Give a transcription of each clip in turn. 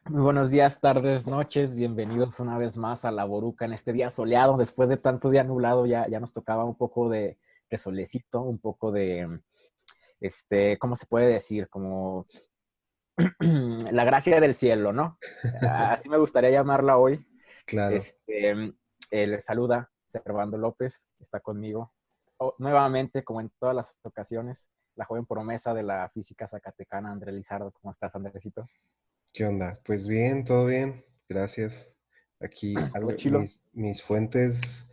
Muy buenos días, tardes, noches. Bienvenidos una vez más a La Boruca en este día soleado. Después de tanto día nublado, ya nos tocaba un poco de solecito, un poco de, ¿cómo se puede decir? Como la gracia del cielo, ¿no? Así me gustaría llamarla hoy. Claro, Este, les saluda Servando López, está conmigo. Nuevamente, como en todas las ocasiones, la joven promesa de la física zacatecana, André Lizardo. ¿Cómo estás, Andresito? ¿qué onda? Pues bien, todo bien, gracias. Aquí ¿Todo algo, chilo? mis fuentes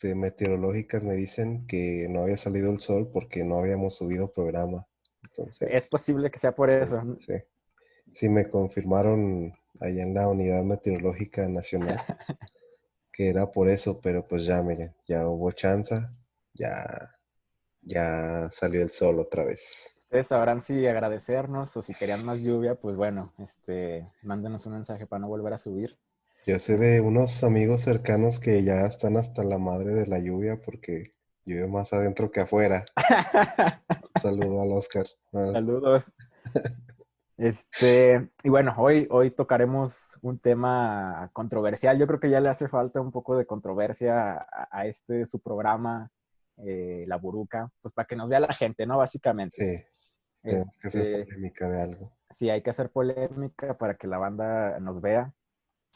meteorológicas me dicen que no había salido el sol porque no habíamos subido programa. Es Entonces, posible que sea por sí, eso. sí. Sí, me confirmaron allá en la Unidad Meteorológica Nacional que era por eso, pero pues ya miren, ya hubo chance, ya, ya salió el sol otra vez. Ustedes sabrán si agradecernos o si querían más lluvia, pues bueno, mándenos un mensaje para no volver a subir. Yo sé de unos amigos cercanos que ya están hasta la madre de la lluvia porque llueve más adentro que afuera. Saludo al Oscar. Saludos. Y bueno, hoy tocaremos un tema controversial. Yo creo que ya le hace falta un poco de controversia a su programa, La Buruca, pues para que nos vea la gente, ¿no? Básicamente. Sí, tenemos que hacer Este, polémica de algo. sí, hay que hacer polémica para que la banda nos vea.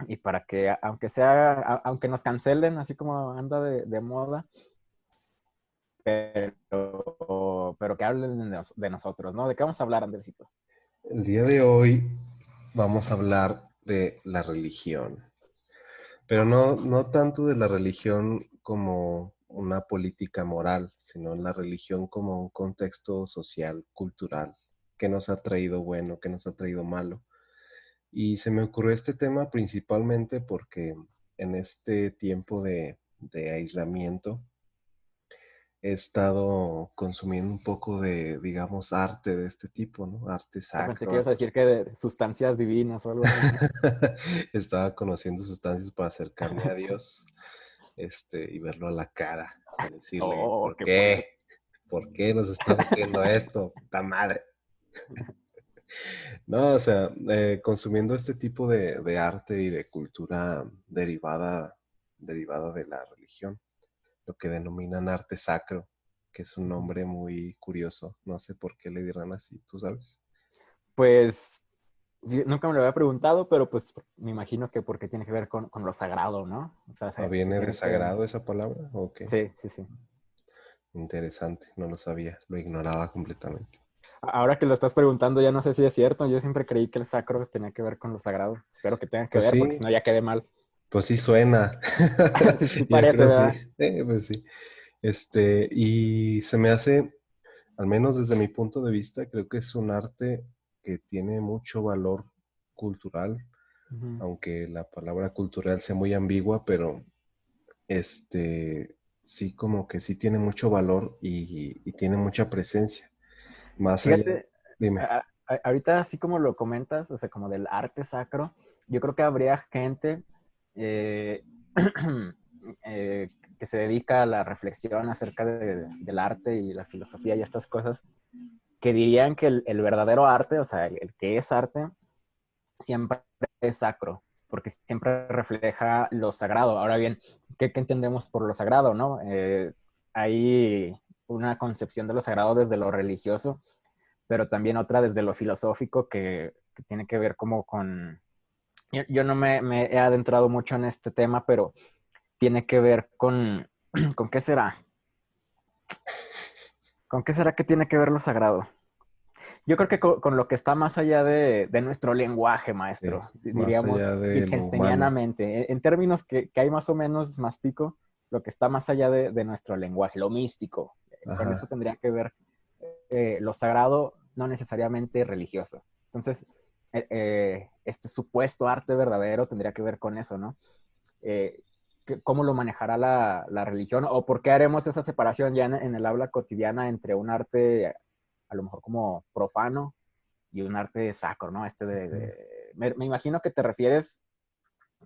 Y para que, aunque sea, aunque nos cancelen, así como anda de moda, pero que hablen de nosotros, ¿no? ¿De qué vamos a hablar, Andresito? El día de hoy vamos a hablar de la religión, pero no tanto de la religión como una política moral, sino la religión como un contexto social, cultural, que nos ha traído bueno, que nos ha traído malo. Y se me ocurrió este tema principalmente porque en este tiempo de aislamiento he estado consumiendo un poco de, digamos, arte de este tipo, ¿no? Arte Yo pensé que sacro, ibas a arte. decir que de sustancias divinas o algo así. Estaba conociendo sustancias para acercarme a Dios, y verlo a la cara y decirle, Oh, ¿por qué fuerte. qué? ¿Por qué nos estás haciendo esto? ¡Ta madre! No, o sea, consumiendo este tipo de arte y de cultura derivada de la religión, lo que denominan arte sacro, que es un nombre muy curioso. No sé por qué le dirán así, ¿tú sabes? Pues nunca me lo había preguntado, pero pues me imagino que porque tiene que ver con lo sagrado, ¿no? O sea, ¿Ah, se viene de tiene que... sagrado esa palabra? Ok, Sí, sí, sí. interesante, no lo sabía, lo ignoraba completamente. Ahora que lo estás preguntando, ya no sé si es cierto. Yo siempre creí que el sacro tenía que ver con lo sagrado. Espero que tenga que Pues ver, porque si sí, no ya quedé mal. pues sí suena. Sí, sí Yo parece, creo sí, ¿verdad? pues sí. Y se me hace, al menos desde mi punto de vista, creo que es un arte que tiene mucho valor cultural, Ujú. aunque la palabra cultural sea muy ambigua, pero sí como que sí tiene mucho valor y tiene mucha presencia. Más allá, Fíjate, dime. ahorita así como lo comentas, o sea, como del arte sacro, yo creo que habría gente eh, eh, que se dedica a la reflexión acerca del arte y la filosofía y estas cosas, que dirían que el verdadero arte, o sea, el que es arte, siempre es sacro, porque siempre refleja lo sagrado. Ahora bien, ¿qué entendemos por lo sagrado, no? Hay una concepción de lo sagrado desde lo religioso, pero también otra desde lo filosófico que tiene que ver como con... Yo no me he adentrado mucho en este tema, pero tiene que ver con... ¿Con qué será? ¿Con qué será que tiene que ver lo sagrado? Yo creo que con lo que está más allá de nuestro lenguaje, Sí, maestro, más diríamos allá de lo humano. Wittgensteinianamente, en términos que hay más o menos mastico, lo que está más allá de nuestro lenguaje, lo místico. Con eso Ajá. tendría que ver lo sagrado, no necesariamente religioso. Entonces, este supuesto arte verdadero tendría que ver con eso, ¿no? Eh, ¿Cómo lo manejará la religión? ¿O por qué haremos esa separación ya en el habla cotidiana entre un arte a lo mejor como profano y un arte sacro, ¿no? Me imagino que te refieres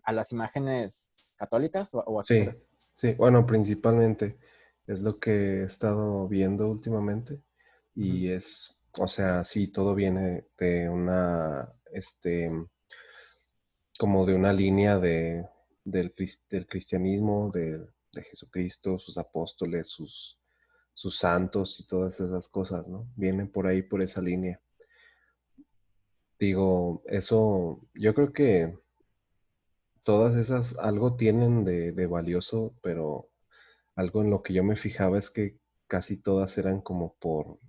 a las imágenes católicas o a qué te Sí, refieres. sí, bueno, principalmente es lo que he estado viendo últimamente Uh -huh. y es, o sea, sí, todo viene de una, como de una línea del cristianismo, de Jesucristo, sus apóstoles, sus santos y todas esas cosas, ¿no? Vienen por ahí, por esa línea. Digo, eso, yo creo que todas esas algo tienen de valioso, pero algo en lo que yo me fijaba es que casi todas eran como por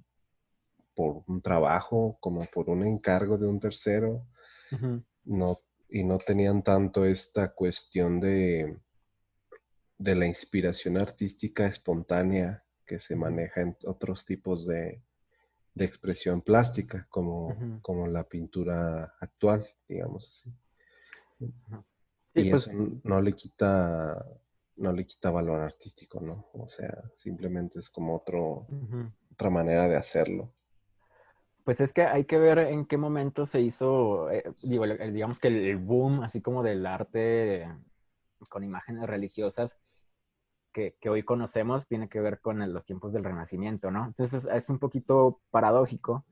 un trabajo, como por un encargo de un tercero, Ujú, no, y no tenían tanto esta cuestión de la inspiración artística espontánea que se ujú, maneja en otros tipos de expresión plástica, ujú, como la pintura actual, digamos así. ujú. Sí, Y eso pues, no le quita valor artístico, ¿no? O sea, simplemente es como ujú. otra manera de hacerlo. Pues es que hay que ver en qué momento se hizo, digo, digamos que el boom, así como del arte con imágenes religiosas que hoy conocemos, tiene que ver con los tiempos del Renacimiento, ¿no? Entonces es un poquito paradójico,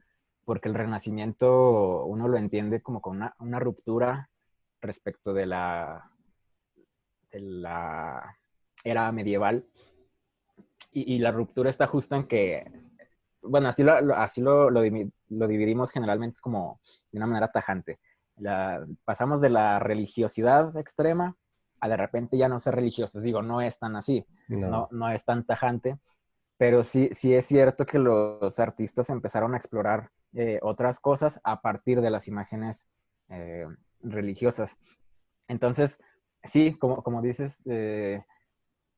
porque el Renacimiento uno lo entiende como con una ruptura respecto de la era medieval, y la ruptura está justo en que, bueno, así lo dividimos generalmente como de una manera tajante. Pasamos de la religiosidad extrema a de repente ya no ser religiosos. Digo, no es tan así, no, No, no es tan tajante, pero sí, sí es cierto que los artistas empezaron a explorar otras cosas a partir de las imágenes eh, religiosas. Entonces, sí, como dices,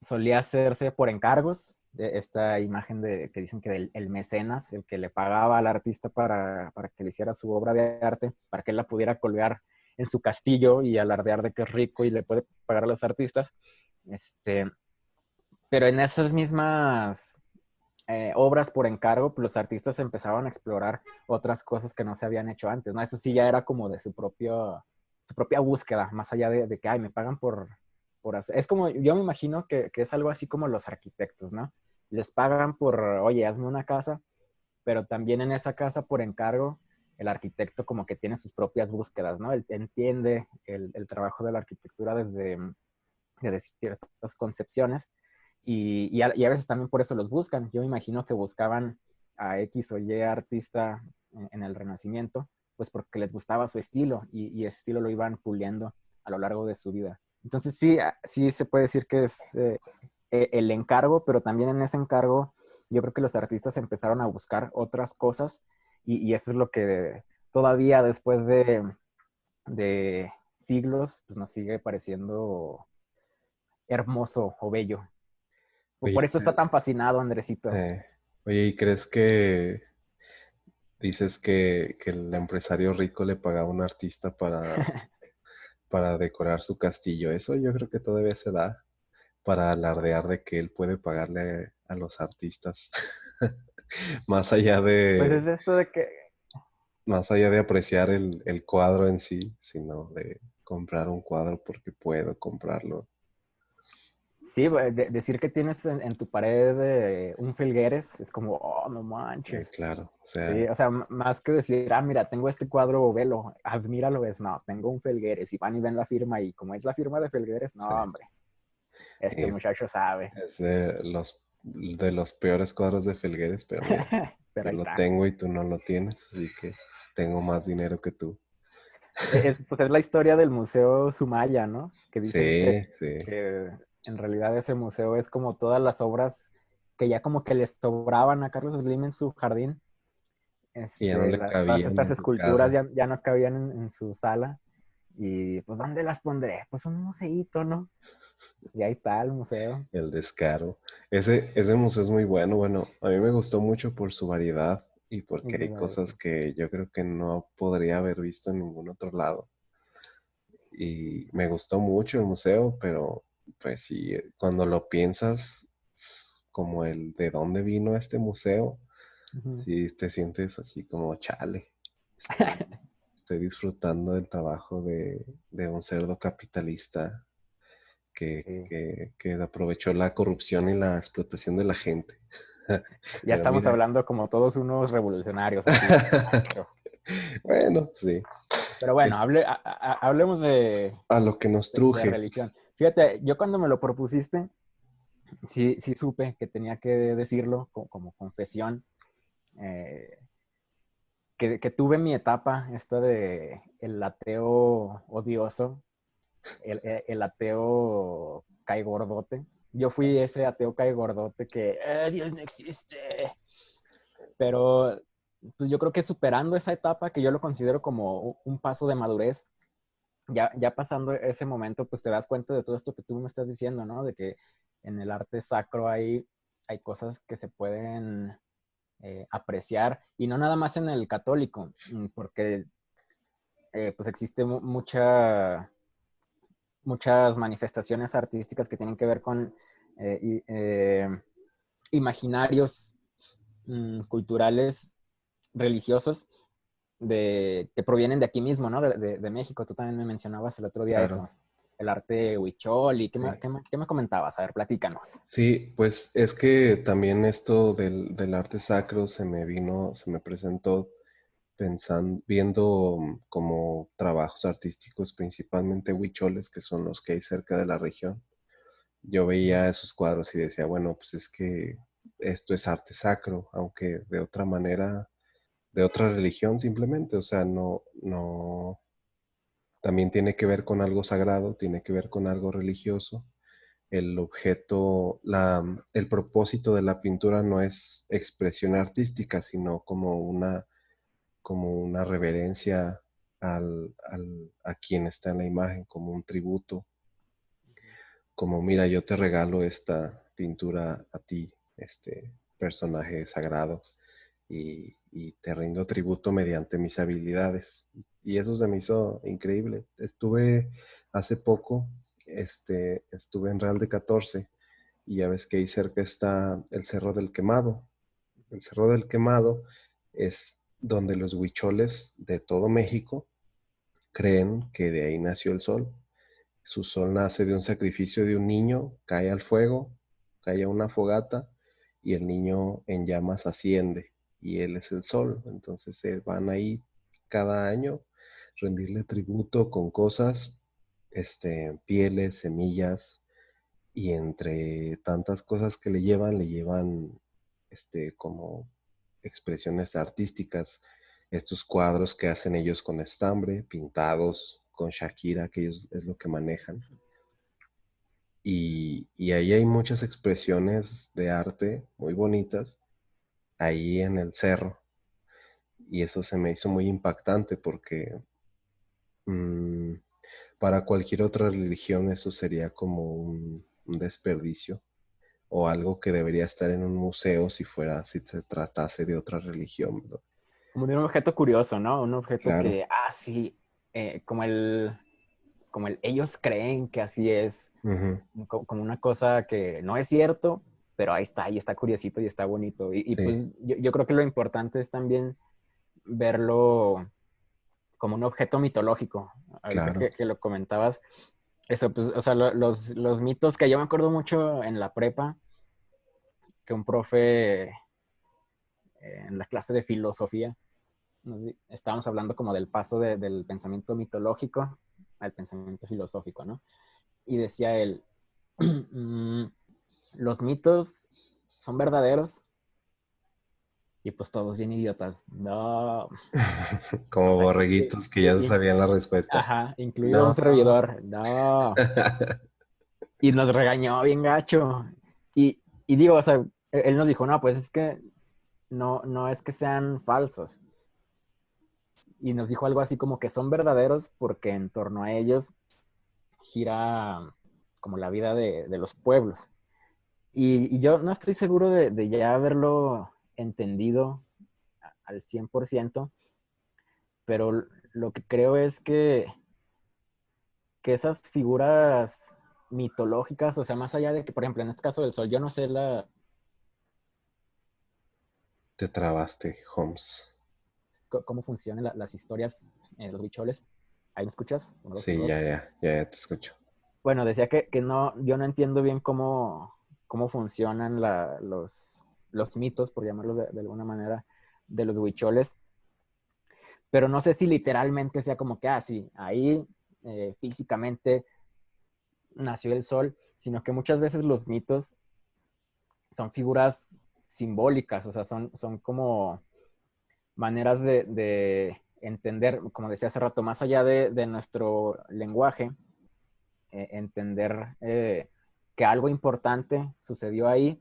solía hacerse por encargos, de esta imagen que dicen que el mecenas, el que le pagaba al artista para que le hiciera su obra de arte, para que él la pudiera colgar en su castillo y alardear de que es rico y le puede pagar a los artistas. Este, pero en esas mismas obras por encargo, pues los artistas empezaban a explorar otras cosas que no se habían hecho antes, ¿no? Eso sí ya era como de su propia búsqueda, más allá de que, ay, me pagan por hacer. Es como, yo me imagino que es algo así como los arquitectos, ¿no? Les pagan por, oye, hazme una casa, pero también en esa casa por encargo, el arquitecto como que tiene sus propias búsquedas, ¿no? Él entiende el trabajo de la arquitectura desde ciertas concepciones y a veces también por eso los buscan. Yo me imagino que buscaban a X o Y artista en el Renacimiento, pues porque les gustaba su estilo y ese estilo lo iban puliendo a lo largo de su vida. Entonces sí, sí se puede decir que es el encargo, pero también en ese encargo yo creo que los artistas empezaron a buscar otras cosas y eso es lo que todavía después de siglos pues nos sigue pareciendo hermoso o bello. oye, Por eso está tan fascinado, Andresito. eh, oye, ¿y crees que dices que el empresario rico le pagaba a un artista para decorar su castillo? Eso yo creo que todavía se da para alardear de que él puede pagarle a los artistas. Más allá Pues es esto de que, más allá de apreciar el cuadro en sí, sino de comprar un cuadro porque puedo comprarlo. sí, decir que tienes en tu pared un Felgueres es como, oh, no manches. Claro, o Sí, sea, o sea, más que decir, mira, tengo este cuadro, velo, admíralo, es, no, tengo un Felgueres y van y ven la firma y como es la firma de Felgueres, no, sí, hombre, este eh, muchacho sabe, es de los peores cuadros de Felgueres, pero mira, pero yo ahí lo está. tengo y tú no lo tienes, así que tengo más dinero que tú. Pues es la historia del Museo Sumaya, ¿no? Que dicen que, Sí, sí, que en realidad ese museo es como todas las obras que ya como que les sobraban a Carlos Slim en su jardín. y ya no le Todas cabían estas en su esculturas casa. ya no cabían en su sala. Y pues, ¿dónde las pondré? Pues un museíto, ¿no? Y ahí está el museo. El descaro. Ese museo es muy bueno. Bueno, a mí me gustó mucho por su variedad y Y porque lo hay iba a cosas decir. que yo creo que no podría haber visto en ningún otro lado. Y me gustó mucho el museo, pero pues sí, cuando lo piensas como el de dónde vino este museo, Ujú. sí te sientes así como chale. Estoy, estoy disfrutando del trabajo de un cerdo capitalista Sí. que aprovechó la corrupción y la explotación de la gente. Ya Pero estamos mira, hablando como todos unos revolucionarios aquí, maestro. bueno, sí. Pero bueno, Es hablemos a lo que nos de truje. religión. Fíjate, yo cuando me lo propusiste, sí supe que tenía que decirlo como confesión, eh, que tuve mi etapa, esta de el ateo odioso, el ateo cae gordote. Yo fui ese ateo cae gordote que Dios no existe. Pero pues yo creo que superando esa etapa, que yo lo considero como un paso de madurez, ya pasando ese momento, pues te das cuenta de todo esto que tú me estás diciendo, ¿no? De que en el arte sacro hay cosas que se pueden apreciar, y no nada más en el católico, porque pues existe muchas manifestaciones artísticas que tienen que ver con imaginarios culturales, religiosos, que provienen de aquí mismo, ¿no? De México. Tú también me mencionabas el otro día eso, Claro, el arte huichol, y sí. qué me comentabas? A ver, platícanos. Sí, pues es que también esto del arte sacro se me presentó pensando, viendo como trabajos artísticos, principalmente huicholes, que son los que hay cerca de la región. Yo veía esos cuadros y decía, bueno, pues es que esto es arte sacro, aunque de otra manera, de otra religión simplemente, o sea, no, también tiene que ver con algo sagrado, tiene que ver con algo religioso. El objeto, el propósito de la pintura no es expresión artística, sino como una reverencia a quien está en la imagen, como un tributo, como mira, yo te regalo esta pintura a ti, este personaje sagrado, y te rindo tributo mediante mis habilidades. Y eso se me hizo increíble. Estuve hace poco, estuve en Real de 14, y ya ves que ahí cerca está el Cerro del Quemado. El Cerro del Quemado es donde los huicholes de todo México creen que de ahí nació el sol. Su sol nace de un sacrificio de un niño, cae al fuego, cae a una fogata, y el niño en llamas asciende y él es el sol. Entonces se van ahí cada año rendirle tributo con cosas, pieles, semillas, y entre tantas cosas que le llevan como expresiones artísticas, estos cuadros que hacen ellos con estambre, pintados con Shakira, que ellos es lo que manejan. Y ahí hay muchas expresiones de arte muy bonitas, ahí en el cerro. Y eso se me hizo muy impactante porque mm, para cualquier otra religión eso sería como un desperdicio, o algo que debería estar en un museo si se tratase de otra religión, ¿verdad? Como de un objeto curioso, ¿no? Un objeto Claro. que, sí, como el ellos creen que así es, Ujú. como una cosa que no es cierto, pero ahí está curiosito y está bonito. Y Sí, pues yo creo que lo importante es también verlo como un objeto mitológico. Ahorita claro. que lo comentabas, eso, pues, o sea, los mitos que yo me acuerdo mucho en la prepa, que un profe en la clase de filosofía, estábamos hablando como del paso del pensamiento mitológico al pensamiento filosófico, ¿no? Y decía él, los mitos son verdaderos, y pues todos bien idiotas. No, o Como sea, borreguitos que ya sabían la respuesta. ajá, incluido un No. servidor. No. Y nos regañó bien gacho. Y digo, o sea, él nos dijo, no, pues es que no es que sean falsos. Y nos dijo algo así como que son verdaderos porque en torno a ellos gira como la vida de los pueblos. Y yo no estoy seguro de ya haberlo entendido al 100%, pero lo que creo es que esas figuras mitológicas, o sea, más allá de que, por ejemplo, en este caso del sol, yo no sé Te trabaste, Holmes. cómo funcionan las historias de los bicholes. ¿Ahí me escuchas? Uno, dos, uno, Sí, dos. ya te escucho. Bueno, decía que no, yo no entiendo bien cómo funcionan los mitos, por llamarlos de alguna manera, de los huicholes, pero no sé si literalmente sea como que, sí, ahí físicamente nació el sol, sino que muchas veces los mitos son figuras simbólicas, o sea, son como maneras de entender, como decía hace rato, más allá de nuestro lenguaje, entender que algo importante sucedió ahí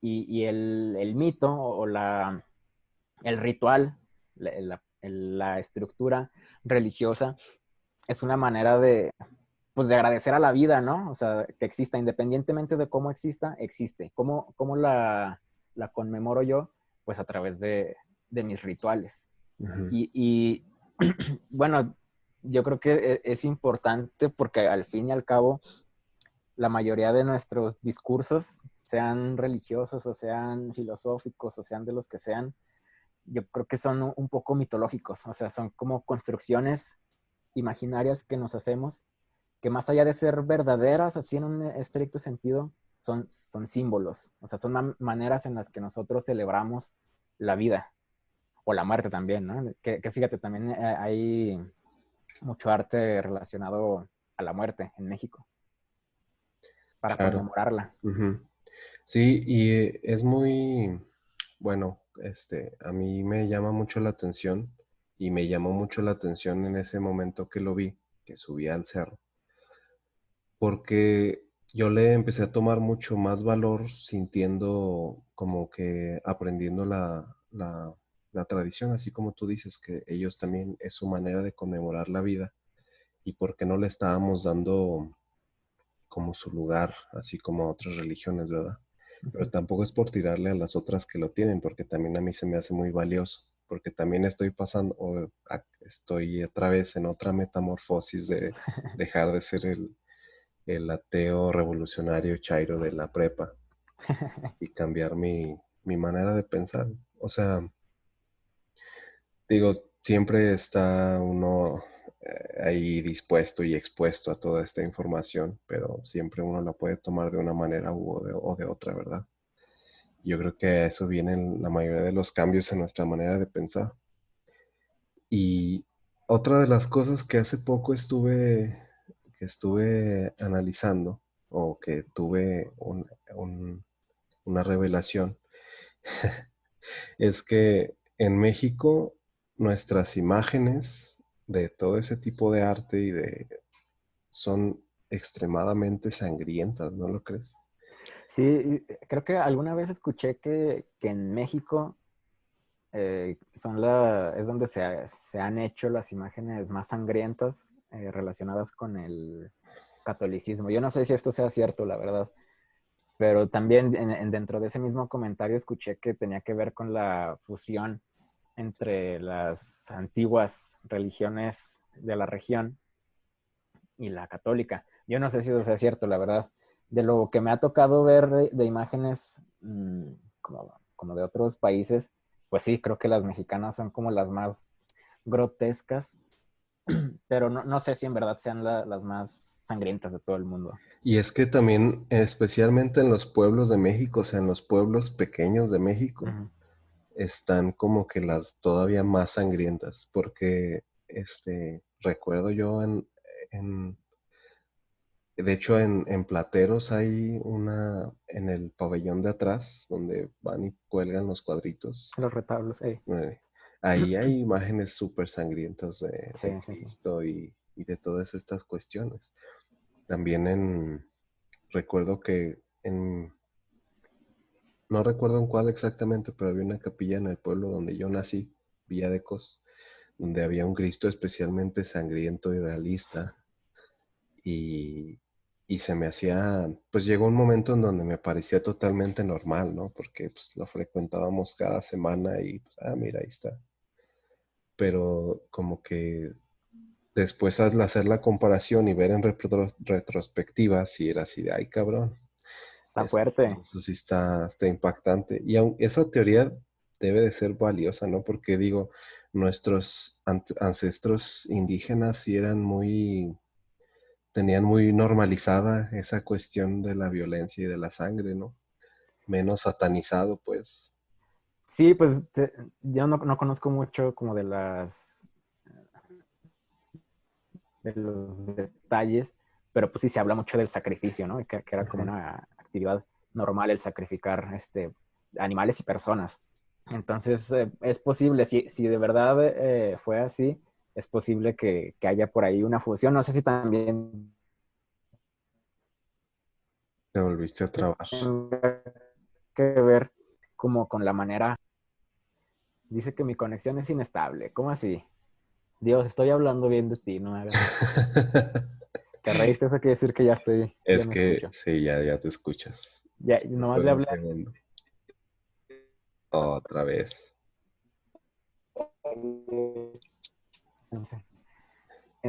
y el mito o el ritual, la estructura religiosa es una manera pues de agradecer a la vida, ¿no? O sea, que exista, independientemente de cómo exista, existe. ¿Cómo la conmemoro yo? Pues a través de mis rituales. Ujú. Y bueno, yo creo que es importante porque al fin y al cabo, la mayoría de nuestros discursos, sean religiosos o sean filosóficos o sean de los que sean, yo creo que son un poco mitológicos, o sea, son como construcciones imaginarias que nos hacemos, que más allá de ser verdaderas, así en un estricto sentido, son símbolos, o sea, son maneras en las que nosotros celebramos la vida o la muerte también, ¿no? Que fíjate, también hay mucho arte relacionado a la muerte en México, para Claro. conmemorarla. Ujú. Sí, y es muy, bueno, a mí me llama mucho la atención y me llamó mucho la atención en ese momento que lo vi, que subí al cerro, porque yo le empecé a tomar mucho más valor sintiendo como que aprendiendo la tradición, así como tú dices, que ellos también es su manera de conmemorar la vida y porque no le estábamos dando como su lugar, así como a otras religiones, ¿verdad? Pero Ujú. tampoco es por tirarle a las otras que lo tienen, porque también a mí se me hace muy valioso, porque también estoy pasando, estoy otra vez en otra metamorfosis de dejar de ser el ateo revolucionario chairo de la prepa y cambiar mi manera de pensar. O sea, digo, siempre está uno ahí dispuesto y expuesto a toda esta información, pero siempre uno la puede tomar de una manera o de otra, ¿verdad? Yo creo que a eso vienen la mayoría de los cambios en nuestra manera de pensar. Y otra de las cosas que hace poco que estuve analizando o que tuve una revelación es que en México nuestras imágenes de todo ese tipo de arte son extremadamente sangrientas, ¿no lo crees? Sí, creo que alguna vez escuché que en México es donde se han hecho las imágenes más sangrientas relacionadas con el catolicismo. Yo no sé si esto sea cierto, la verdad, pero también dentro de ese mismo comentario escuché que tenía que ver con la fusión entre las antiguas religiones de la región y la católica. Yo no sé si eso sea cierto, la verdad. De lo que me ha tocado ver de imágenes como de otros países, pues sí, creo que las mexicanas son como las más grotescas, pero no sé si en verdad sean las más sangrientas de todo el mundo. Y es que también, especialmente en los pueblos de México, o sea, en los pueblos pequeños de México, Ujú. están como que las todavía más sangrientas, porque recuerdo yo en de hecho en Plateros hay en el pabellón de atrás, donde van y cuelgan los cuadritos, Los retablos, eh, ahí hay imágenes súper sangrientas sí, de sí, sí. Cristo y de todas estas cuestiones. También recuerdo que no recuerdo en cuál exactamente, pero había una capilla en el pueblo donde yo nací, Villa de Cos, donde había un Cristo especialmente sangriento y realista y, y se me hacía, pues llegó un momento en donde me parecía totalmente normal, ¿no? Porque pues lo frecuentábamos cada semana y pues, mira, ahí está. Pero como que después al hacer la comparación y ver en retrospectiva, sí era así de, ay cabrón, Está fuerte. eso sí está impactante. Y esa teoría debe de ser valiosa, ¿no? Porque digo, nuestros ancestros indígenas sí tenían muy normalizada esa cuestión de la violencia y de la sangre, ¿no? Menos satanizado, pues. Sí, pues yo no conozco mucho como de las de los detalles, pero pues sí se habla mucho del sacrificio, ¿no? Que era como una actividad normal el sacrificar animales y personas. Entonces, es posible, si de verdad fue así, es posible que haya por ahí una fusión. No sé si también Te volviste a trabar. tenga que ver como con la manera. Dice que mi conexión es inestable. ¿Cómo así? Dios, estoy hablando bien de ti, no me hagas eso. Te reíste, eso quiere decir que ya Es me que escucho. sí, ya te escuchas. Ya, nomás Después le de un hablé. segundo. Otra vez.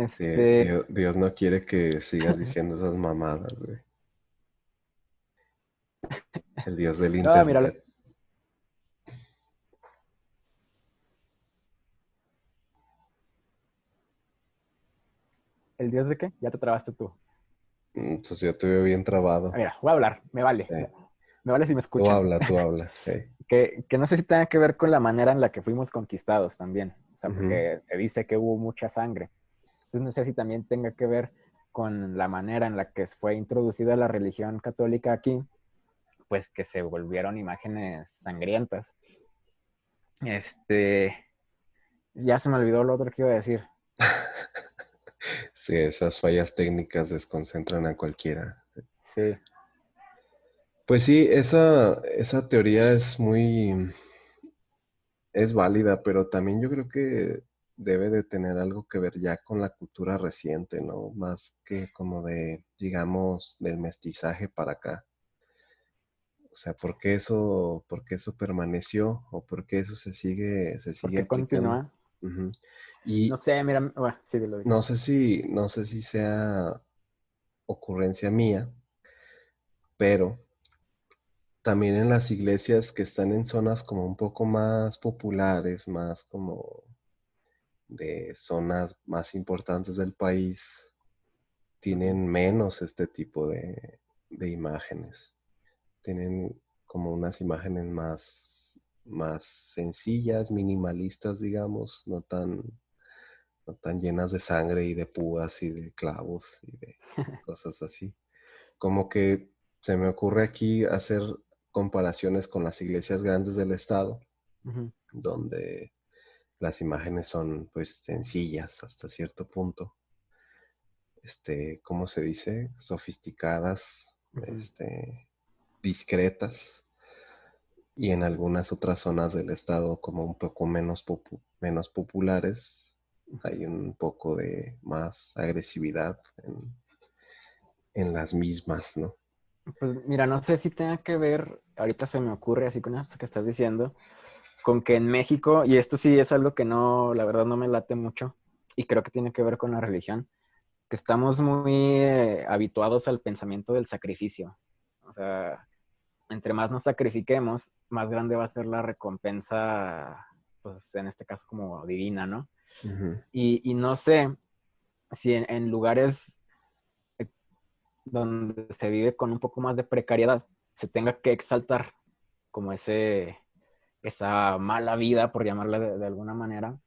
Sí, Este, Dios no quiere que sigas diciendo esas mamadas, güey. El Dios del no, mira, internet. ¿el Dios de qué? Ya te trabaste tú. Pues yo te veo bien trabado. Mira, voy a hablar, me vale. Sí. Me vale si me escuchan. Tú habla, sí. Que no sé si tenga que ver con la manera en la que fuimos conquistados también. O sea, Ujú. porque se dice que hubo mucha sangre. Entonces no sé si también tenga que ver con la manera en la que fue introducida la religión católica aquí, pues que se volvieron imágenes sangrientas. Este, ya se me olvidó lo otro que iba a decir. Sí, esas fallas técnicas desconcentran a cualquiera. Sí, Pues sí, esa teoría es válida, pero también yo creo que debe de tener algo que ver ya con la cultura reciente, ¿no? Más que como de, digamos, del mestizaje para acá. O sea, por qué eso permaneció o por qué eso se sigue porque aplicando? continúa. Ujú. No Y sé, mira, bueno, sí, dilo. no sé si sea ocurrencia mía, pero también en las iglesias que están en zonas como un poco más populares, más como de zonas más importantes del país, Ujú. tienen menos este tipo de imágenes. Tienen como unas imágenes más sencillas, minimalistas, digamos, no tan llenas de sangre y de púas y de clavos y de cosas así. Como que se me ocurre aquí hacer comparaciones con las iglesias grandes del estado, Ujú. donde las imágenes son pues sencillas hasta cierto punto, ¿cómo se dice? Sofisticadas, Ujú. discretas, y en algunas otras zonas del estado como un poco menos populares hay un poco de más agresividad en las mismas, ¿no? Pues mira, no sé si tenga que ver, ahorita se me ocurre así con eso que estás diciendo, con que en México, y esto sí es algo que no, la verdad no me late mucho, y creo que tiene que ver con la religión, que estamos muy habituados al pensamiento del sacrificio. O sea, entre más nos sacrifiquemos, más grande va a ser la recompensa, pues en este caso como divina, ¿no? Ujú. Y no sé si en lugares donde se vive con un poco más de precariedad, se tenga que exaltar como esa mala vida, por llamarla de alguna manera,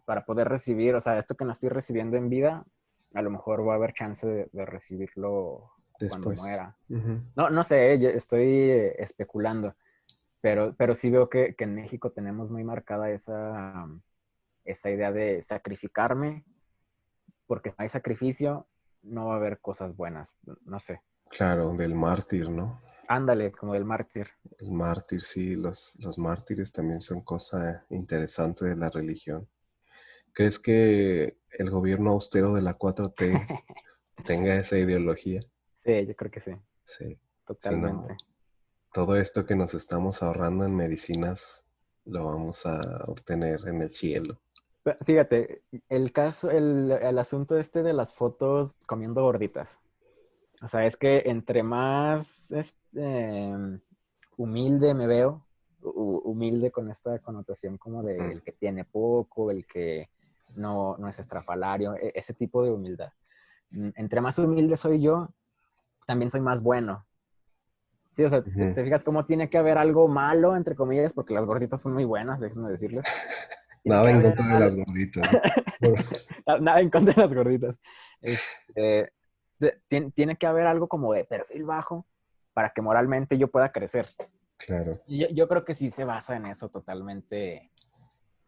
para poder recibir, o sea, esto que no estoy recibiendo en vida, a lo mejor va a haber chance de recibirlo cuando Después. muera. Ujú. No sé, yo estoy especulando, pero sí veo que en México tenemos muy marcada esa idea de sacrificarme, porque si no hay sacrificio, no va a haber cosas buenas, no sé. Claro, del mártir, ¿no? Ándale, como del mártir. El mártir, sí, los mártires también son cosa interesante de la religión. ¿Crees que el gobierno austero de la 4T tenga esa ideología? Sí, yo creo que sí, Sí, sí, no. totalmente. Todo esto que nos estamos ahorrando en medicinas lo vamos a obtener en el cielo. Fíjate, el caso, el asunto este de las fotos comiendo gorditas. O sea, es que entre más humilde me veo, humilde con esta connotación como de Mm. el que tiene poco, el que no es estrafalario, ese tipo de humildad. Entre más humilde soy yo, también soy más bueno. Sí, o sea, Ujú. te fijas cómo tiene que haber algo malo, entre comillas, porque las gorditas son muy buenas, déjenme decirles. Tiene Nada que en haber contra de las algo. gorditas, ¿no? Por- Nada en contra de las gorditas. Este, tiene que haber algo como de perfil bajo para que moralmente yo pueda crecer. Claro. Yo creo que sí se basa en eso totalmente,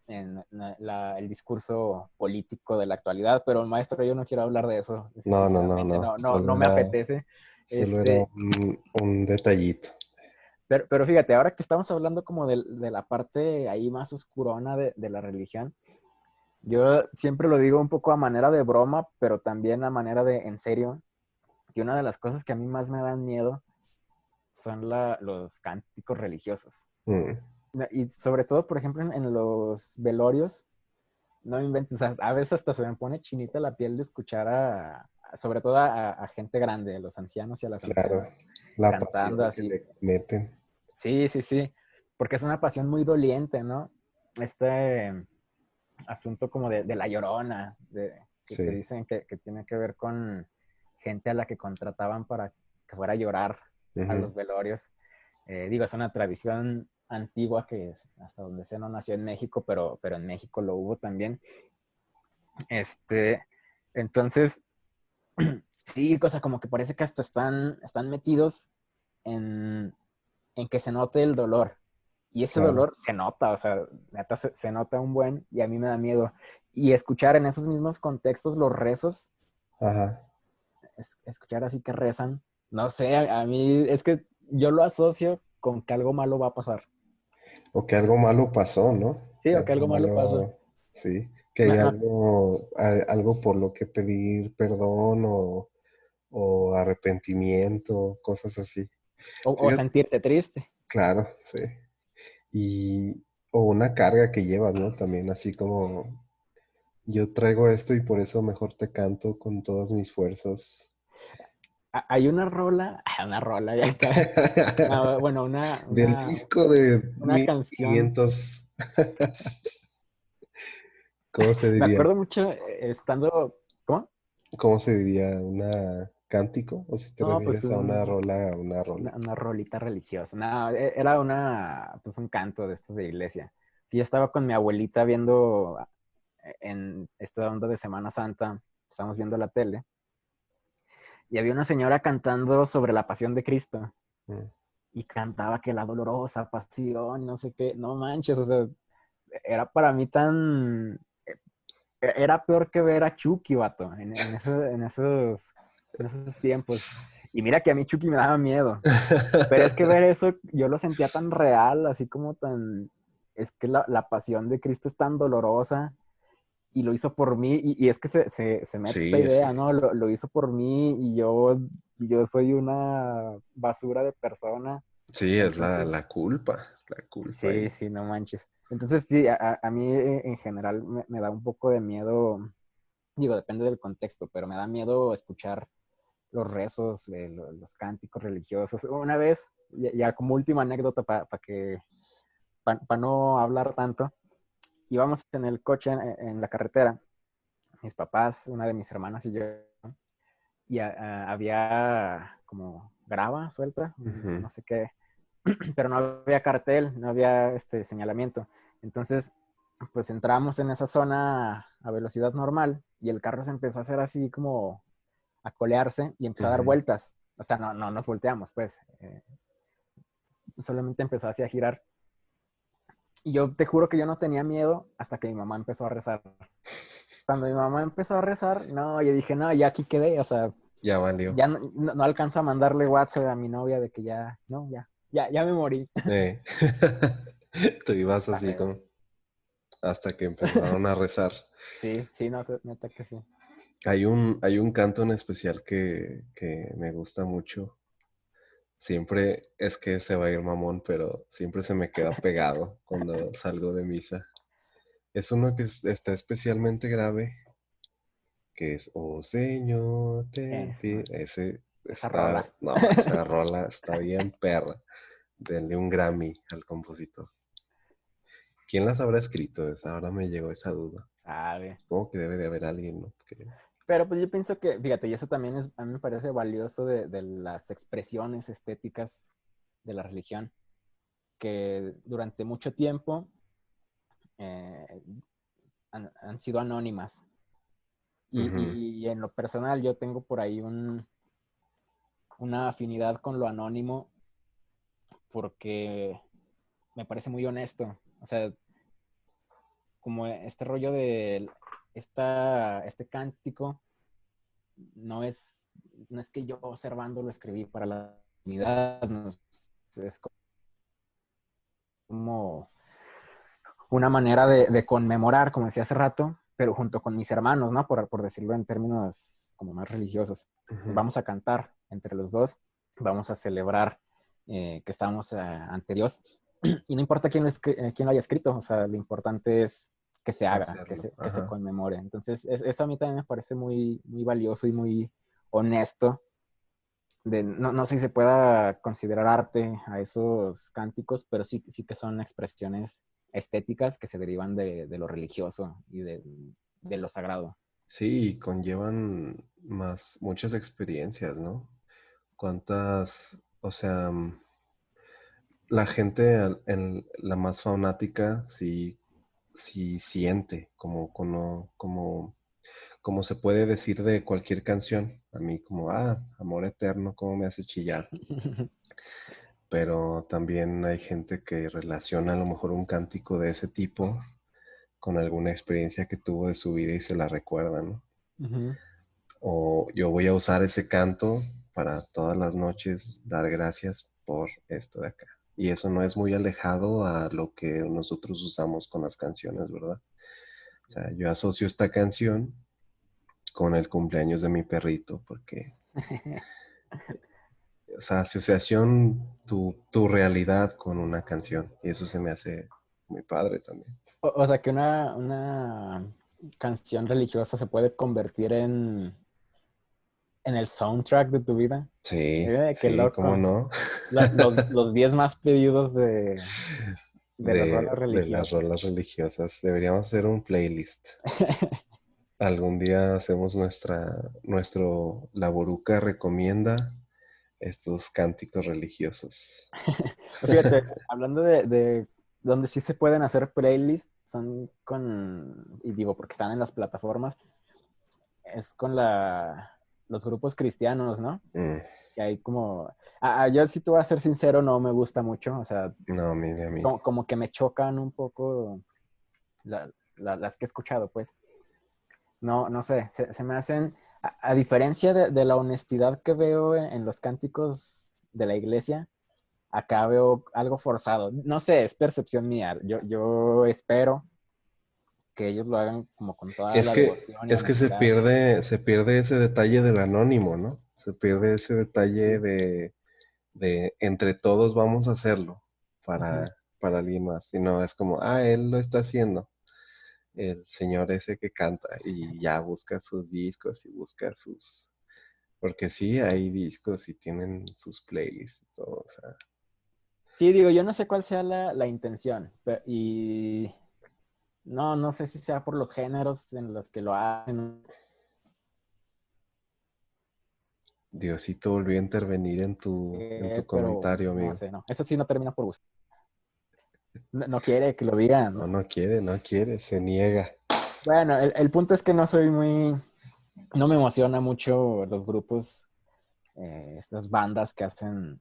en el discurso político de la actualidad, pero maestro, yo no quiero hablar de eso, No, no, no, sinceramente, no. no me apetece. Solo era Este, un detallito. pero fíjate, ahora que estamos hablando como de la parte ahí más oscurona de la religión, yo siempre lo digo un poco a manera de broma, pero también a manera de en serio, que una de las cosas que a mí más me dan miedo son los cánticos religiosos. Mm, Y sobre todo, por ejemplo, en los velorios, no inventes, o sea, a veces hasta se me pone chinita la piel de escuchar sobre todo a gente grande, a los ancianos y a las claro. ancianas, La cantando pasión que así. le meten. Sí, sí, sí, porque es una pasión muy doliente, ¿no? Este asunto como de la llorona, que Sí. dicen que tiene que ver con gente a la que contrataban para que fuera a llorar a Ujú. los velorios. Digo, es una tradición antigua que hasta donde sé no nació en México, pero en México lo hubo también. Este, entonces, sí, cosa como que parece que hasta están metidos en, en que se note el dolor. Y ese Claro. dolor se nota, o sea, neta se nota un buen y a mí me da miedo. Y escuchar en esos mismos contextos los rezos, Ajá. escuchar así que rezan, no sé, a mí es que yo lo asocio con que algo malo va a pasar. O que algo malo pasó, ¿no? Sí, Que o que algo algo malo pasa. malo, sí. Que hay Me- me- algo por lo que pedir perdón o arrepentimiento, cosas así. o Fíjate, sentirse triste. claro, sí. Y, o una carga que llevas, ¿no? También así como yo traigo esto y por eso mejor te canto con todas mis fuerzas. Hay una rola, ya está. No, bueno, Del disco de una canción. 1500, ¿cómo se Me diría? acuerdo mucho estando, ¿cómo? ¿Cómo se diría? ¿Una cántico? ¿O si te No, pues refieres a una rola, a una rola? una rolita religiosa. No, era pues un canto de estos de iglesia. Y yo estaba con mi abuelita viendo en esta onda de Semana Santa, estábamos viendo la tele, y había una señora cantando sobre la pasión de Cristo. Mm. Y cantaba que la dolorosa pasión, no sé qué, no manches, o sea, era para mí era peor que ver a Chucky, vato, en esos tiempos. Y mira que a mí Chucky me daba miedo. Pero es que ver eso, yo lo sentía tan real, así como es que la pasión de Cristo es tan dolorosa y lo hizo por mí. Y es que se mete esta Sí, sí. idea, ¿no? Lo hizo por mí y yo soy una basura de persona. Sí, es Entonces, la culpa sí, ahí. sí, no manches. Entonces, sí, a mí en general me da un poco de miedo, digo, depende del contexto, pero me da miedo escuchar los rezos, los cánticos religiosos. Una vez, ya como última anécdota para no hablar tanto, íbamos en el coche en la carretera, mis papás, una de mis hermanas y yo, y había como grava suelta, Ujú, no sé qué, pero no había cartel, no había señalamiento. Entonces, pues entramos en esa zona a velocidad normal y el carro se empezó a hacer así como a colearse y empezó a dar ujú. vueltas. O sea, no nos volteamos, pues. Solamente empezó así a girar. Y yo te juro que yo no tenía miedo hasta que mi mamá empezó a rezar. Cuando mi mamá empezó a rezar, no, yo dije, no, ya aquí quedé. O sea, Ya valió. ya no alcanzo a mandarle WhatsApp a mi novia de que ya, no, ya me morí. Eh. Tú ibas La así neta. como hasta que empezaron a rezar. Sí, sí, no, neta que sí. Hay un canto en especial que me gusta mucho. Siempre es que se va a ir mamón, pero siempre se me queda pegado cuando salgo de misa. Es uno que está especialmente grave, que es, oh Señor, Esa, ese esa rola. está, no, esa rola está bien perra. Denle un Grammy al compositor. ¿Quién las habrá escrito? Ahora me llegó esa duda. Sabe. Supongo que debe de haber alguien, ¿no? Creo. Pero pues yo pienso que, fíjate, y eso también a mí me parece valioso de las expresiones estéticas de la religión, que durante mucho tiempo eh, han sido anónimas. Ujú. Y en lo personal yo tengo por ahí una afinidad con lo anónimo porque me parece muy honesto. O sea, como este rollo de este cántico no es que yo observando lo escribí para la comunidad, no, es como una manera de conmemorar, como decía hace rato, pero junto con mis hermanos, ¿no? Por decirlo en términos como más religiosos. Ujú. Vamos a cantar entre los dos, vamos a celebrar que estamos ante Dios. Y no importa quién lo haya escrito, o sea, lo importante es que se haga, Hacerlo. que se Ajá. conmemore. Entonces, eso a mí también me parece muy, muy valioso y muy honesto. No sé si se pueda considerar arte a esos cánticos, pero sí que son expresiones estéticas que se derivan de lo religioso y de lo sagrado. Sí, conllevan muchas experiencias, ¿no? Cuántas, o sea, la gente en la más fanática sí, sí siente, como se puede decir de cualquier canción. A mí como, amor eterno, cómo me hace chillar. Pero también hay gente que relaciona a lo mejor un cántico de ese tipo con alguna experiencia que tuvo de su vida y se la recuerda, ¿no? Ujú. O yo voy a usar ese canto para todas las noches dar gracias por esto de acá. Y eso no es muy alejado a lo que nosotros usamos con las canciones, ¿verdad? O sea, yo asocio esta canción con el cumpleaños de mi perrito, porque, o sea, asociación tu realidad con una canción. Y eso se me hace muy padre también. O sea, que una canción religiosa se puede convertir en el soundtrack de tu vida. Sí, Qué sí, cómo loco. no. Los 10 más pedidos de las rolas De las religiosas. rolas religiosas. Deberíamos hacer un playlist. Algún día hacemos La Boruca recomienda estos cánticos religiosos. Fíjate, hablando de donde sí se pueden hacer playlists, son y digo porque están en las plataformas, es con los grupos cristianos, ¿no? Mm, Que hay como, yo sí te voy a ser sincero, no me gusta mucho, o sea, no, a mí. como que me chocan un poco las que he escuchado, pues. No sé, se me hacen, a diferencia de la honestidad que veo en los cánticos de la iglesia, acá veo algo forzado. No sé, es percepción mía. Yo espero que ellos lo hagan como con toda la devoción y Es que honestidad. se pierde ese detalle del anónimo, ¿no? Se pierde ese detalle Sí. de entre todos vamos a hacerlo Ujú. para alguien más. Y no es como, él lo está haciendo. El señor ese que canta y ya busca sus discos y busca porque sí, hay discos y tienen sus playlists y todo, o sea, Sí, digo, yo no sé cuál sea la intención. Y no sé si sea por los géneros en los que lo hacen, Diosito volvió a intervenir en tu pero comentario, no amigo. sé, no. Eso sí no termina por gustar. No quiere que lo digan. No, no quiere, se niega. Bueno, el punto es que no me emociona mucho los grupos, estas bandas que hacen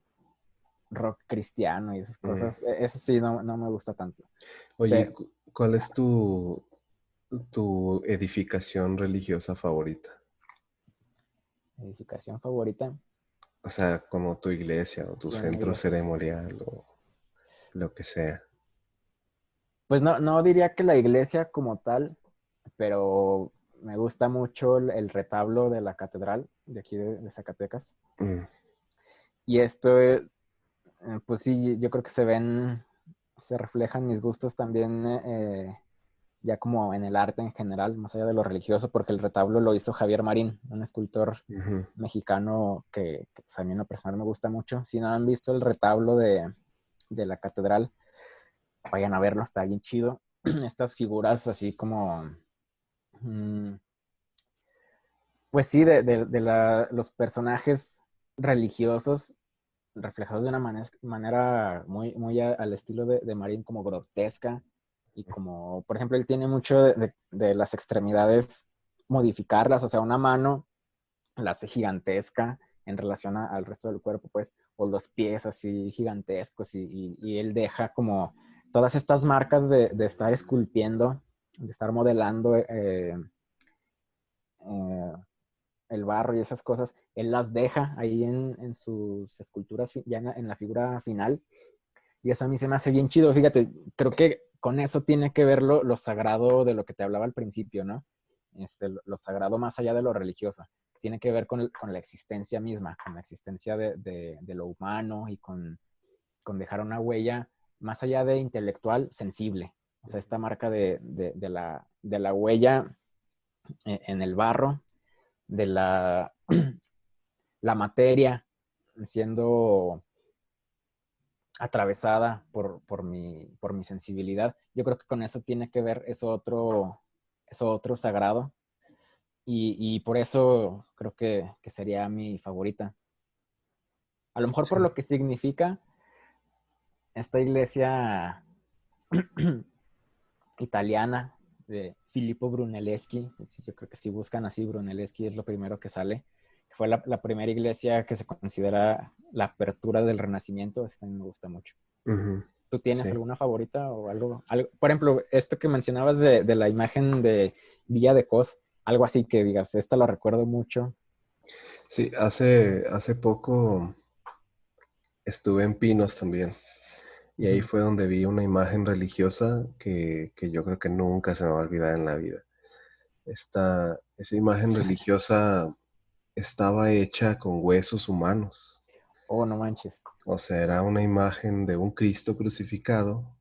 rock cristiano y esas Mm. cosas. Eso sí, no me gusta tanto. Oye, Pe- ¿cuál es tu edificación religiosa favorita? Edificación favorita, O sea, como tu iglesia o tu sí, una centro iglesia. ceremonial o lo que sea. Pues no diría que la iglesia como tal, pero me gusta mucho el retablo de la catedral de aquí de Zacatecas. Mm, Y esto, pues sí, yo creo que se reflejan mis gustos también, ya como en el arte en general, más allá de lo religioso, porque el retablo lo hizo Javier Marín, un escultor ujú. mexicano que pues, a mí en lo personal me gusta mucho. Si no han visto el retablo de la catedral, vayan a verlo, está bien chido. Estas figuras así como, mm, pues sí, los personajes religiosos reflejados de una manera muy al estilo de Marín, como grotesca y como, por ejemplo, él tiene mucho de las extremidades modificarlas, o sea, una mano la hace gigantesca en relación al resto del cuerpo, pues, o los pies así gigantescos y él deja como todas estas marcas de estar esculpiendo, de estar modelando eh, el barro y esas cosas, él las deja ahí en sus esculturas, ya en la figura final, y eso a mí se me hace bien chido, fíjate, creo que con eso tiene que ver lo sagrado de lo que te hablaba al principio, ¿no? Lo sagrado más allá de lo religioso, tiene que ver con la existencia misma, con la existencia de lo humano y con dejar una huella más allá de intelectual, sensible. O sea, esta marca de la huella en el barro, de la materia siendo atravesada por mi sensibilidad. Yo creo que con eso tiene que ver eso otro sagrado. Y por eso creo que sería mi favorita. A lo mejor por Sí. lo que significa esta iglesia italiana de Filippo Brunelleschi. Yo creo que si buscan así, Brunelleschi es lo primero que sale. Fue la primera iglesia que se considera la apertura del Renacimiento. Esta me gusta mucho. Ujú, ¿Tú tienes sí. alguna favorita o algo? Por ejemplo, esto que mencionabas de la imagen de Villa de Cos, algo así que digas, esta lo recuerdo mucho. Sí, hace poco estuve en Pinos también. Y ahí Ujú. fue donde vi una imagen religiosa que yo creo que nunca se me va a olvidar en la vida. Esa imagen religiosa estaba hecha con huesos humanos. Oh, no manches. O sea, era una imagen de un Cristo crucificado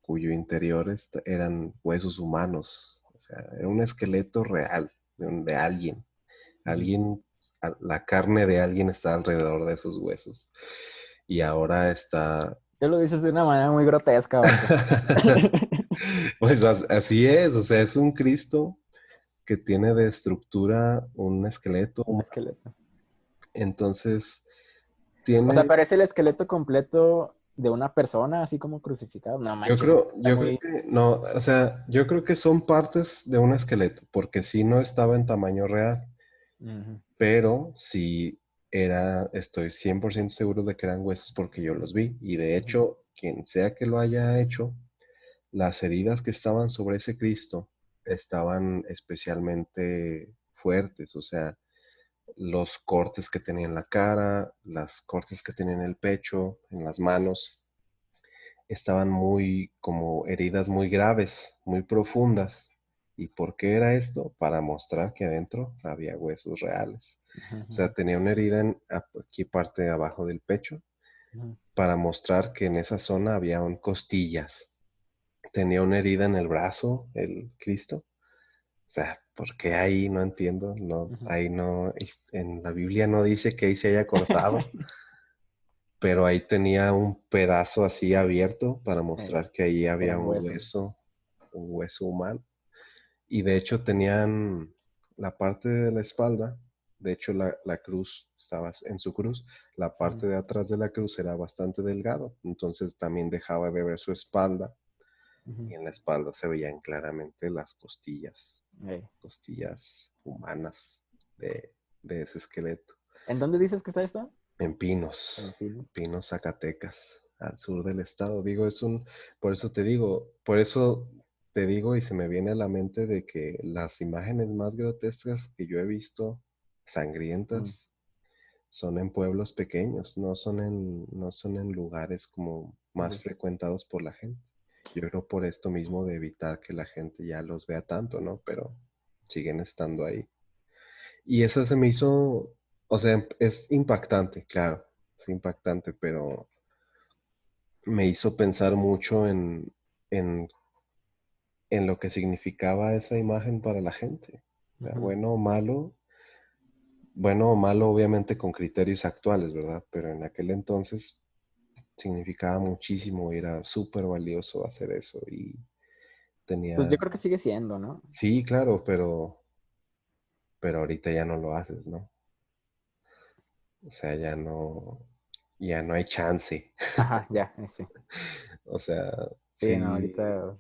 cuyo interior eran huesos humanos. O sea, era un esqueleto real de alguien. Ujú. Alguien, la carne de alguien está alrededor de esos huesos. Y ahora está. Tú lo dices de una manera muy grotesca, vato. Pues así es, o sea, es un Cristo que tiene de estructura un esqueleto Un humano. esqueleto. Entonces, O sea, tiene, parece el esqueleto completo de una persona, así como crucificado. No yo manches, creo, está yo creo muy... que no, o sea, yo creo que son partes de un esqueleto, porque si no estaba en tamaño real, Ujú, pero sí estoy 100% seguro de que eran huesos porque yo los vi. Y de ujú, hecho, quien sea que lo haya hecho, las heridas que estaban sobre ese Cristo estaban especialmente fuertes, o sea, los cortes que tenía en la cara, las cortes que tenía en el pecho, en las manos, estaban muy como heridas muy graves, muy profundas. ¿Y por qué era esto? Para mostrar que adentro había huesos reales. ujú, O sea, ujú, tenía una herida en aquí parte de abajo del pecho ujú. para mostrar que en esa zona había costillas. Tenía una herida en el brazo, el Cristo. O sea, ¿por qué ahí? No entiendo. No, Ujú. ahí no, en la Biblia no dice que ahí se haya cortado, pero ahí tenía un pedazo así abierto para mostrar que ahí Era había un hueso. un hueso humano. Y de hecho tenían la parte de la espalda, de hecho la cruz estaba en su cruz, la Ujú, parte de atrás de la cruz era bastante delgado, entonces también dejaba de ver su espalda ujú. y en la espalda se veían claramente las Ey. costillas humanas de, de ese esqueleto. ¿En dónde dices que está esto? En En Pinos. Pinos, Zacatecas, al sur del estado. Digo, por eso te digo, por eso te digo y se me viene a la mente de que las imágenes más grotescas que yo he visto, Mm, sangrientas, son en pueblos pequeños, no son en lugares como más ujú. frecuentados por la gente. Yo creo por esto mismo de evitar que la gente ya los vea tanto, ¿no? Pero siguen estando ahí. Y esa se me hizo, o sea, es impactante, claro, es impactante, pero me hizo pensar mucho en, en lo que significaba esa imagen para la gente. O sea, Ujú. bueno o malo obviamente con criterios actuales, ¿verdad? Pero en aquel entonces significaba muchísimo, era súper valioso hacer eso y Pues tenía, yo creo que sigue siendo, ¿no? sí, claro, pero ahorita ya no lo haces, ¿no? O sea, ya no hay chance. Ajá, ya, sí. O sea, Sí, no, sí, ahorita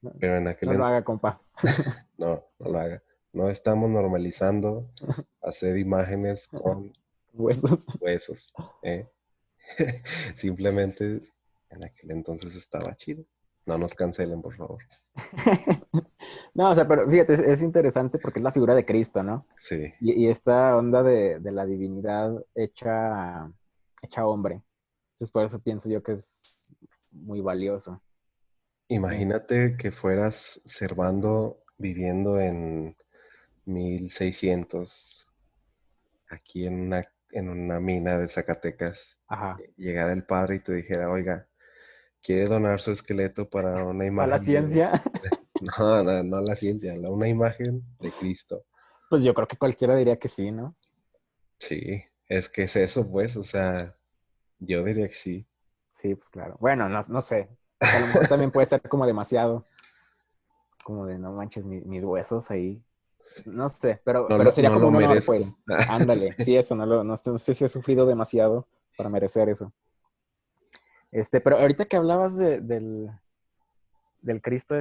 no, pero en aquel no lo entonces, haga, compa. no lo haga. No estamos normalizando hacer imágenes con Huesos. huesos. ¿Eh? Simplemente en aquel entonces estaba chido. No nos cancelen, por favor. No, o sea, pero fíjate, es interesante porque es la figura de Cristo, ¿no? Sí. Y esta onda de la divinidad hecha hombre. Entonces, por eso pienso yo que es muy valioso. Es- Imagínate que fueras Servando viviendo en 1600 aquí en una mina de Zacatecas. ajá. Llegara el padre y te dijera, oiga, ¿quiere donar su esqueleto para una Para la imagen de... ciencia, No, no, no la ciencia, una imagen de Cristo? pues yo creo que cualquiera diría que sí, ¿no? Sí, es que es eso, pues, o sea, yo diría que sí. Sí, pues claro. Bueno, no, no sé. O sea, a lo mejor también puede ser como demasiado, como de no manches mis huesos ahí. No sé, pero sería No como lo un honor, pues. merezco. Ándale, sí, eso, no sé si he sufrido demasiado para merecer eso. Pero ahorita que hablabas del Cristo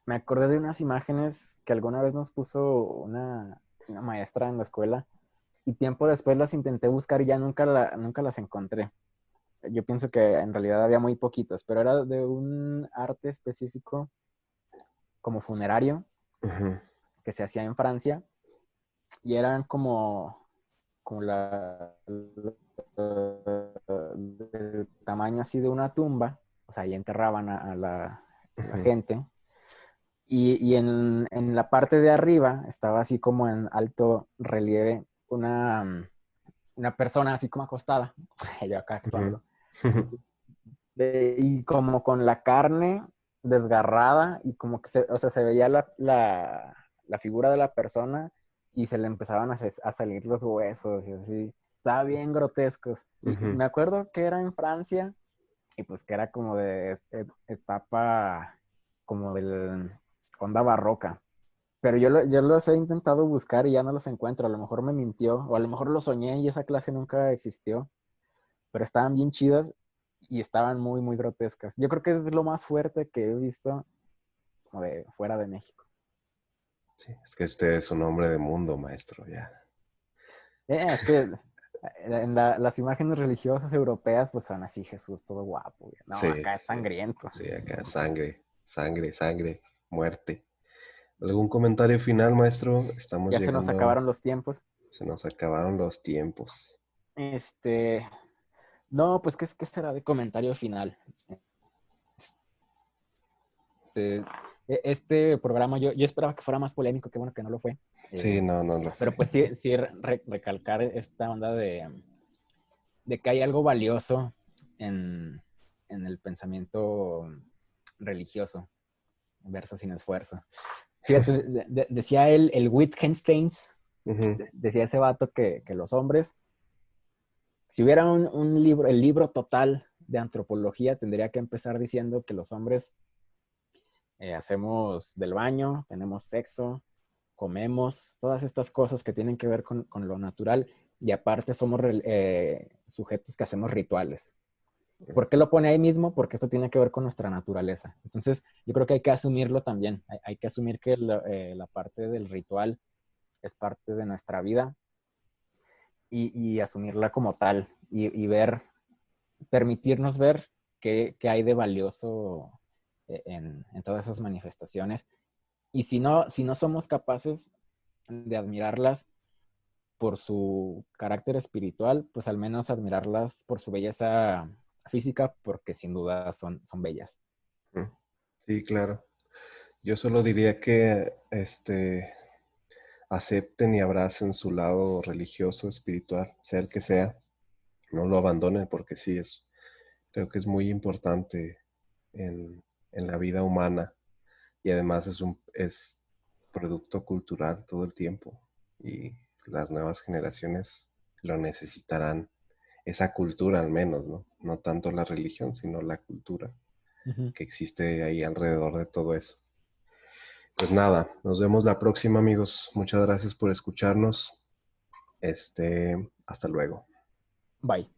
me acordé de unas imágenes que alguna vez nos puso una maestra en la escuela y tiempo después las intenté buscar y ya nunca las encontré. Yo pienso que en realidad había muy poquitas, pero era de un arte específico como funerario Ujú, que se hacía en Francia y eran como del tamaño así de una tumba, o sea, ahí enterraban a la ujú, gente. Y en la parte de arriba estaba así como en alto relieve una persona así como acostada, yo acá ujú, actuando, así, y como con la carne desgarrada y como que o sea, se veía la figura de la persona y se le empezaban a salir los huesos y así. Estaba bien grotescos. Y ujú. me acuerdo que era en Francia y pues que era como de etapa como del onda barroca. Pero yo los he intentado buscar y ya no los encuentro. A lo mejor me mintió o a lo mejor lo soñé y esa clase nunca existió, pero estaban bien chidas y estaban muy, muy grotescas. Yo creo que es lo más fuerte que he visto como de fuera de México. Sí, es que usted es un hombre de mundo, maestro, ya. Es que en las imágenes religiosas europeas pues son así Jesús todo guapo. No, Sí, acá es sí, sangriento. sí, acá sangre, sangre, sangre, muerte. ¿Algún comentario final, maestro? Estamos Ya se nos llegando, acabaron los tiempos. se nos acabaron los tiempos. Este, no, pues ¿qué será de comentario final? Este, este programa yo esperaba que fuera más polémico, qué bueno que no lo fue. Sí, Eh, no, no lo pero fue. pues sí, sí recalcar esta onda de que hay algo valioso en, en el pensamiento religioso, verso sin esfuerzo. Fíjate, decía el Wittgenstein, Ujú, decía ese vato que los hombres, si hubiera un libro, el libro total de antropología, tendría que empezar diciendo que los hombres hacemos del baño, tenemos sexo, comemos, todas estas cosas que tienen que ver con lo natural y aparte somos sujetos que hacemos rituales. ¿Por qué lo pone ahí mismo? Porque esto tiene que ver con nuestra naturaleza. Entonces, yo creo que hay que asumirlo también. Hay que asumir que la parte del ritual es parte de nuestra vida y asumirla como tal y ver, permitirnos ver qué hay de valioso en todas esas manifestaciones. Y si no somos capaces de admirarlas por su carácter espiritual, pues al menos admirarlas por su belleza física, porque sin duda son bellas. ujú. Sí, claro. Yo solo diría que acepten y abracen su lado religioso, espiritual, sea el que sea. No lo abandonen porque sí creo que es muy importante en la vida humana y además es producto cultural todo el tiempo y las nuevas generaciones lo necesitarán, esa cultura al menos, ¿no? No tanto la religión, sino la cultura Ujú. que existe ahí alrededor de todo eso. Pues nada, nos vemos la próxima, amigos. Muchas gracias por escucharnos. Hasta luego. Bye.